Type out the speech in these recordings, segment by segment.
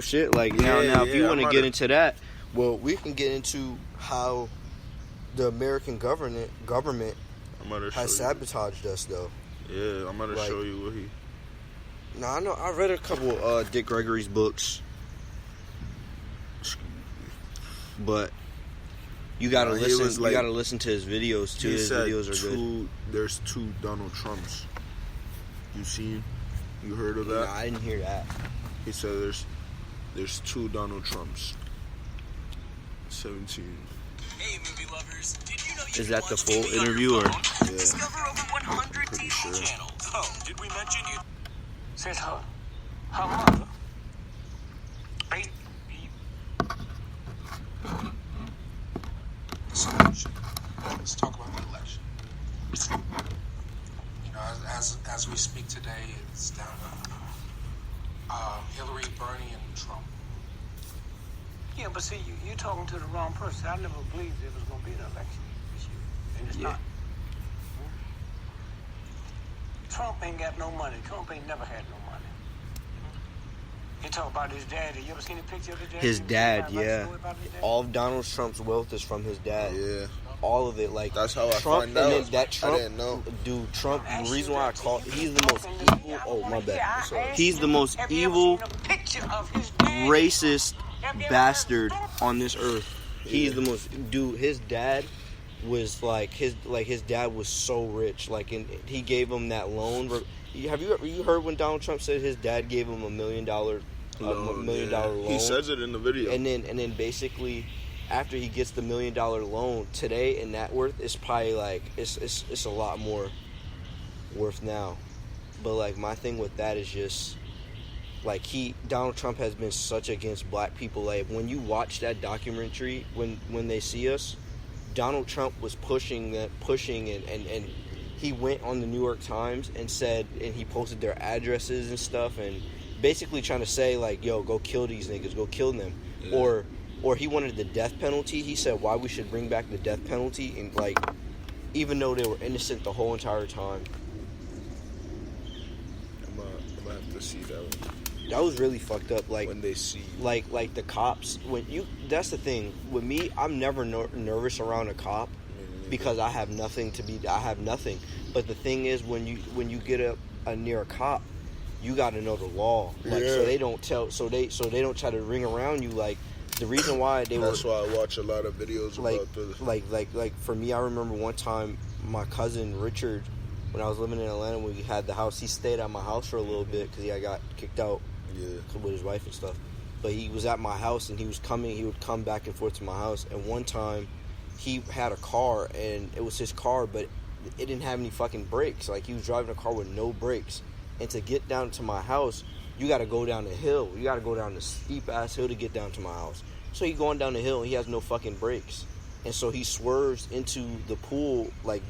real shit. Like now, if you want to get into that, well, we can get into how the American government has sabotaged us, though. Yeah, I'm gonna show you what he. No, I know. I read a couple Dick Gregory's books, but you gotta listen. You gotta listen to his videos too. His videos are good. There's 2 Donald Trumps. You seen? You heard of that? No, I didn't hear that. He said there's 2 Donald Trumps. 17. Hey, movie lovers! Did you know you is that the full interview or? Yeah. Discover over 100 TV channels. Oh, did we mention you? Says her mother. Let's talk about the election. You know, as we speak today, it's down to Hillary, Bernie, and Trump. Yeah, but see, you're talking to the wrong person. I never believed there was going to be an election this year, and it's not. Trump ain't got no money. Trump ain't never had no money. He talk about his daddy. You ever seen a picture of his dad? His dad, yeah. All of Donald Trump's wealth is from his dad. Yeah. All of it, like that's how I Trump, find out. And then that Trump, I didn't know. Dude, Trump. The reason why I call he's the most evil. Oh my bad. He's the most evil, racist bastard on this earth. He's the most. Dude, his dad was his dad was so rich. Like, and he gave him that loan. Have you heard when Donald Trump said his dad gave him $1 million loan? He says it in the video. And then basically, after he gets the $1 million loan today, and net worth is probably like it's a lot more worth now. But like my thing with that is just like Donald Trump has been such against black people. Like when you watch that documentary, when they see us, Donald Trump was pushing and he went on the New York Times and said, and he posted their addresses and stuff, and basically trying to say like, yo, go kill these niggas, go kill them. Yeah. Or he wanted the death penalty. He said why we should bring back the death penalty, and like, even though they were innocent the whole entire time. I'm gonna have to see that one. That was really fucked up. Like when they see you. like the cops. That's the thing with me. I'm never nervous around a cop because I have nothing. But the thing is, when you get up near a cop, you got to know the law. Like so they don't don't try to ring around you. Like the reason why that's why I watch a lot of videos about this. Like for me, I remember one time my cousin Richard, when I was living in Atlanta, when we had the house, he stayed at my house for a little bit because he got kicked out with his wife and stuff. But he was at my house and he would come back and forth to my house. And one time he had a car and it was his car, but it didn't have any fucking brakes. Like he was driving a car with no brakes. And to get down to my house, you got to go down the hill. You got to go down the steep ass hill to get down to my house. So he going down the hill and he has no fucking brakes. And so he swerves into the pool. I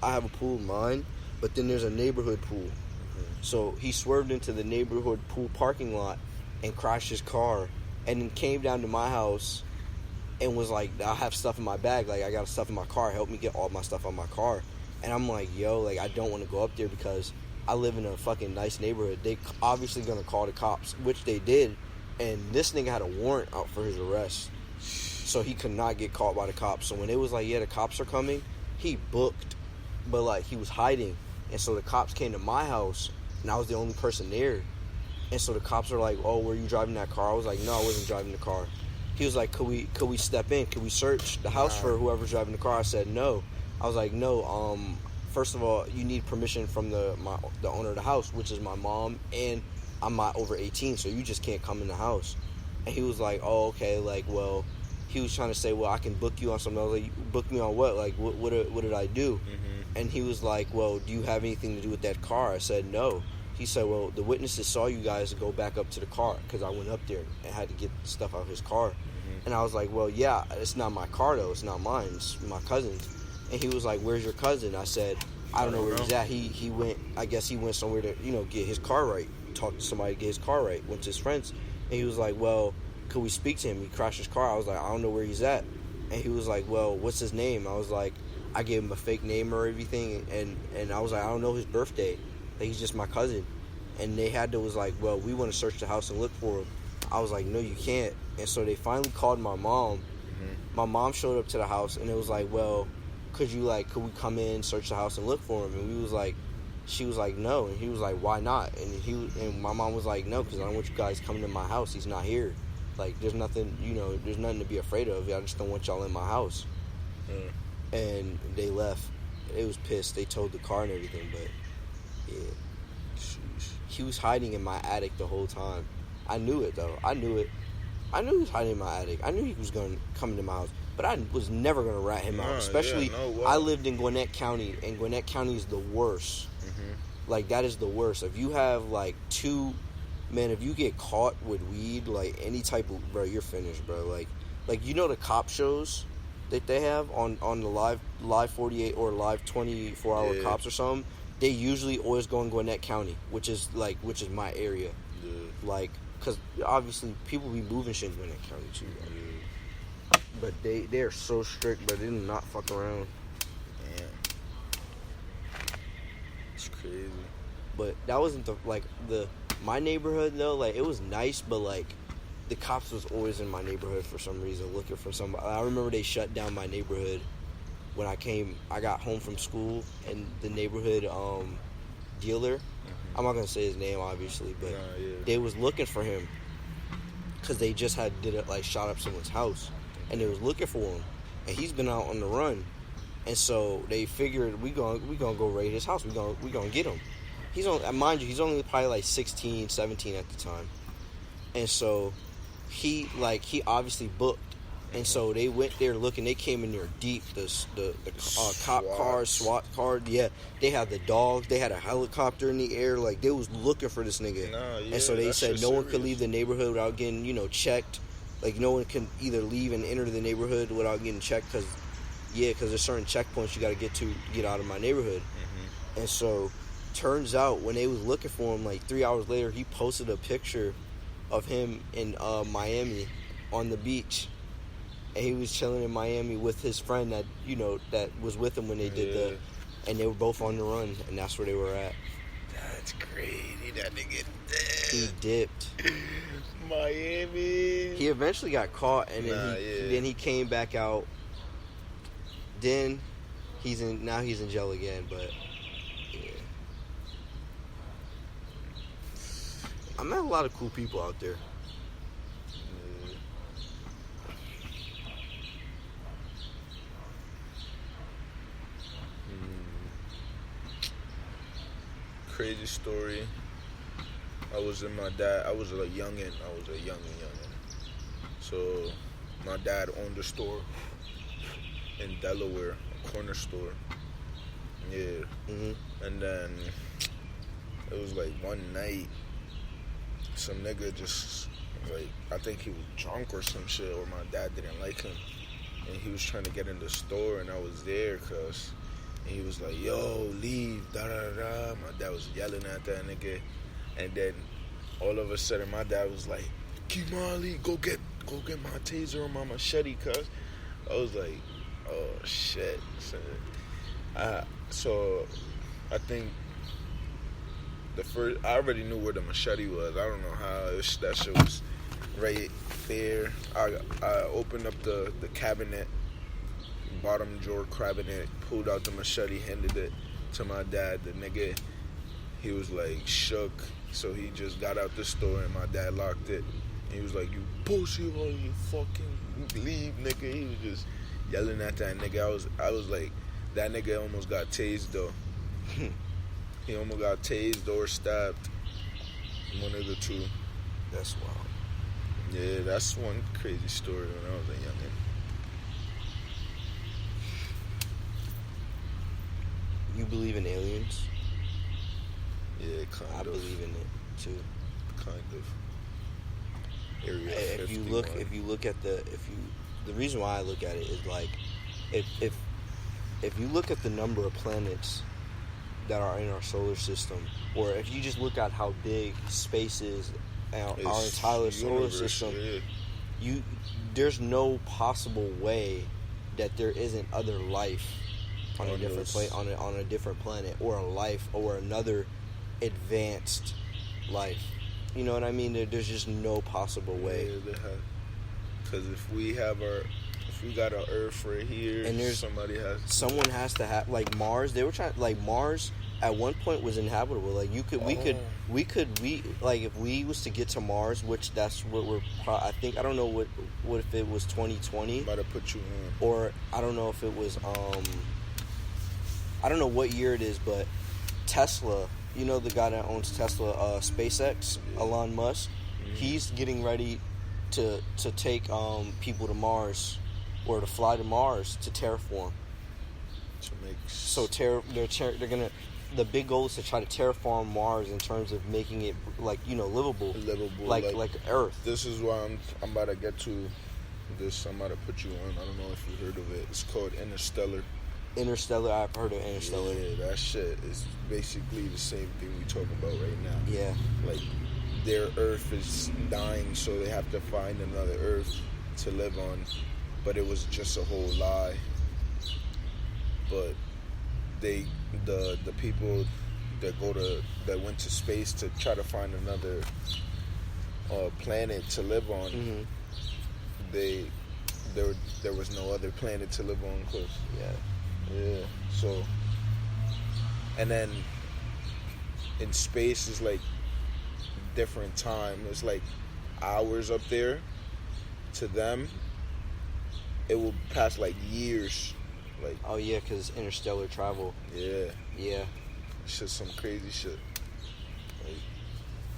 have a pool of mine, but then there's a neighborhood pool. So he swerved into the neighborhood pool parking lot and crashed his car, and then came down to my house and was like, I have stuff in my bag. Like, I got stuff in my car. Help me get all my stuff on my car. And I'm like, yo, like, I don't want to go up there because I live in a fucking nice neighborhood. They obviously going to call the cops, which they did. And this nigga had a warrant out for his arrest. So he could not get caught by the cops. So when it was like, yeah, the cops are coming, he booked. But, like, he was hiding. And so the cops came to my house, and I was the only person there. And so the cops were like, oh, were you driving that car? I was like, no, I wasn't driving the car. He was like, could we step in? Could we search the house for whoever's driving the car? I said, no. I was like, no, first of all, you need permission from the owner of the house, which is my mom, and I'm not over 18, so you just can't come in the house. And he was like, oh, okay, like, well, he was trying to say, well, I can book you on something. I was like, book me on what? Like, what did I do? Mm-hmm. And he was like, well, do you have anything to do with that car? I said, no. He said, well, the witnesses saw you guys go back up to the car because I went up there and had to get stuff out of his car. Mm-hmm. And I was like, well, yeah, it's not my car, though. It's not mine. It's my cousin's. And he was like, where's your cousin? I said, I don't know where he's at. He went, I guess he went somewhere to, get his car right. Talk to somebody to get his car right. Went to his friends. And he was like, well, could we speak to him? He crashed his car. I was like, I don't know where he's at. And he was like, well, what's his name? I was like, I gave him a fake name or everything. And I was like, I don't know his birthday. Like, he's just my cousin. and they was like, well, we want to search the house and look for him. I was like, no, you can't. And so they finally called my mom. My mom showed up to the house, and it was like, well, could we come in, search the house, and look for him? And she was like, no. And he was like, why not? And my mom was like, no, because I don't want you guys coming to my house. He's not here. Like, there's nothing to be afraid of. I just don't want y'all in my house. And they left. They was pissed. They towed the car and everything, but yeah. Sheesh. He was hiding in my attic the whole time. I knew it, though. I knew he was hiding in my attic. I knew he was going to come into my house. But I was never going to rat him out. Especially, I lived in Gwinnett County, and Gwinnett County is the worst. Like, that is the worst. If you have, like, if you get caught with weed, like, any type of, bro, you're finished, bro. Like you know the cop shows that they have on the live 48 or live 24-hour cops or something? They usually always go in Gwinnett County, which is my area. Yeah. Like, because obviously people be moving shit in Gwinnett County too. Right? But they are so strict, but they do not fuck around. Damn. It's crazy. But that wasn't my neighborhood though. Like, it was nice, but like the cops was always in my neighborhood for some reason, looking for somebody. I remember they shut down my neighborhood when I got home from school, and the neighborhood dealer. I'm not gonna say his name, obviously, but they was looking for him because they just shot up someone's house, and they was looking for him, and he's been out on the run, and so they figured we gonna go raid his house. We gonna get him. He's only probably like 16, 17 at the time, and so he obviously booked. And so they went there looking. They came in there deep. The cop cars, SWAT cars. Yeah, they had the dogs. They had a helicopter in the air. Like, they was looking for this nigga. And so they said no one could leave the neighborhood without getting, checked. Like, no one can either leave and enter the neighborhood without getting checked. Because there's certain checkpoints you got to get out of my neighborhood. And so turns out when they was looking for him, like 3 hours later, he posted a picture of him in Miami on the beach. And he was chilling in Miami with his friend that was with him when they did and they were both on the run, and that's where they were at. That's crazy. That nigga dead. He dipped. Miami. He eventually got caught, and then he came back out. Then now he's in jail again, but yeah. I met a lot of cool people out there. Crazy story. I was a youngin'. So my dad owned a store in Delaware, a corner store. Yeah. And then it was like one night, some nigga just I think he was drunk or some shit, or my dad didn't like him, and he was trying to get in the store, and I was there and he was like, yo, leave, da-da-da. My dad was yelling at that nigga. And then all of a sudden, my dad was like, Kimali, go get my taser or my machete, cuz. I was like, oh, shit. So I think I already knew where the machete was. I don't know how. That shit was right there. I opened up the cabinet, bottom drawer cabinet, pulled out the machete, handed it to my dad. The nigga, he was like shook, so he just got out the store and my dad locked it. And he was like, you pussy, you fucking leave, nigga. He was just yelling at that nigga. I was like, that nigga almost got tased though. He almost got tased or stabbed. One of the two. That's wild. Yeah, that's one crazy story when I was a youngin'. You believe in aliens? Yeah, kind of. I believe in it too. Kind of. Area 51. If you look at the reason why I look at it is like if you look at the number of planets that are in our solar system, or if you just look at how big space is, our entire solar system, there's no possible way that there isn't other life on a different on a different planet, or a life or another advanced life. You know what I mean? There's just no possible way. Yeah, they have. Because if we got our Earth right here, And there's someone has to have, like, Mars. They were trying, like, Mars at one point was inhabitable. Like, we could like, if we was to get to Mars, which that's what I think, I don't know what if it was 2020. I'm about to put you on. Or I don't know if it was I don't know what year it is, but Tesla, you know, the guy that owns Tesla, SpaceX, Elon Musk, he's getting ready to take people to Mars, or to fly to Mars to terraform. They're gonna. The big goal is to try to terraform Mars in terms of making it, like, you know, livable, like Earth. This is why I'm about to get to this. I'm about to put you on. I don't know if you heard of it. It's called Interstellar. I've heard of Interstellar. Yeah, that shit is basically the same thing we talking about right now. Yeah. Like, their Earth is dying, so they have to find another Earth to live on. But it was just a whole lie. But the people that went to space to try to find another planet to live on, there was no other planet to live on, cause so, and then in space is like different time. It's like hours up there. To them, it will pass like years. Like, oh yeah, because interstellar travel. Yeah. It's just some crazy shit. Like,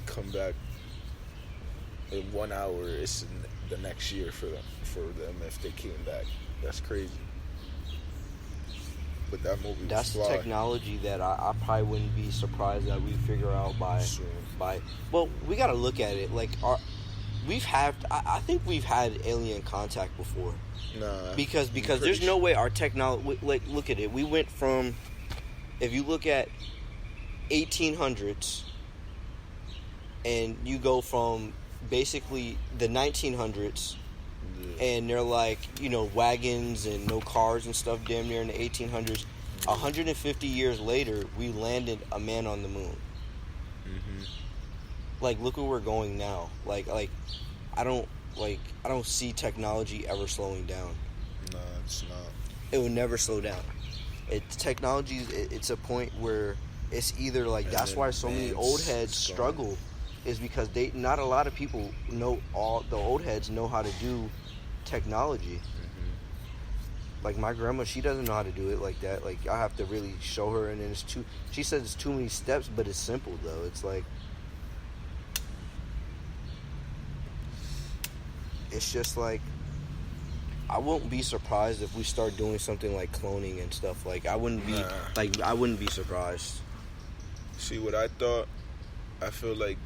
come back in 1 hour. It's the next year for them if they came back. That's crazy. But that movie. That's technology that I probably wouldn't be surprised that we figure out by. Well, we got to look at it. Like, I think we've had alien contact before. Nah. Because there's no way our technology. Like, look at it. We went from, if you look at 1800s, and you go from basically the 1900s, and they're like, you know, wagons and no cars and stuff damn near in the 1800s. 150 years later, we landed a man on the moon. Like, look where we're going now. Like I don't see technology ever slowing down. No, it's not. It will never slow down. It's a point where it's either like, that's why so many old heads struggle, is because not a lot of people know, all the old heads know how to do technology. Like my grandma, she doesn't know how to do it like that. Like, I have to really show her, and then she says it's too many steps, but it's simple though. It's like, it's just like, I won't be surprised if we start doing something like cloning and stuff. Like, I wouldn't be surprised. See, what I thought, I feel like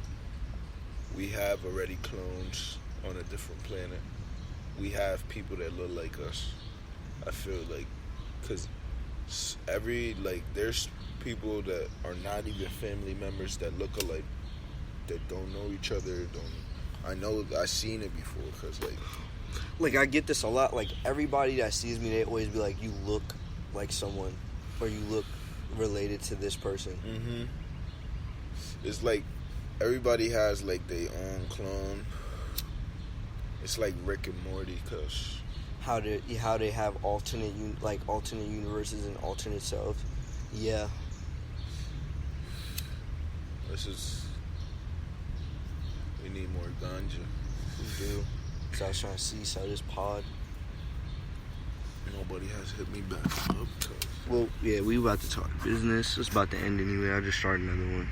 we have already clones on a different planet. We have people that look like us. I feel like, because there's people that are not even family members that look alike, that don't know each other. I know I've seen it before, because like I get this a lot. Like, everybody that sees me, they always be like, you look like someone, or you look related to this person. It's like everybody has like their own clone. It's like Rick and Morty, cause how they have alternate universes and alternate selves. Yeah. We need more ganja. We do. So I was trying to sell this pod. Nobody has hit me back up. Well, yeah, we about to talk business. It's about to end anyway. I just started another one.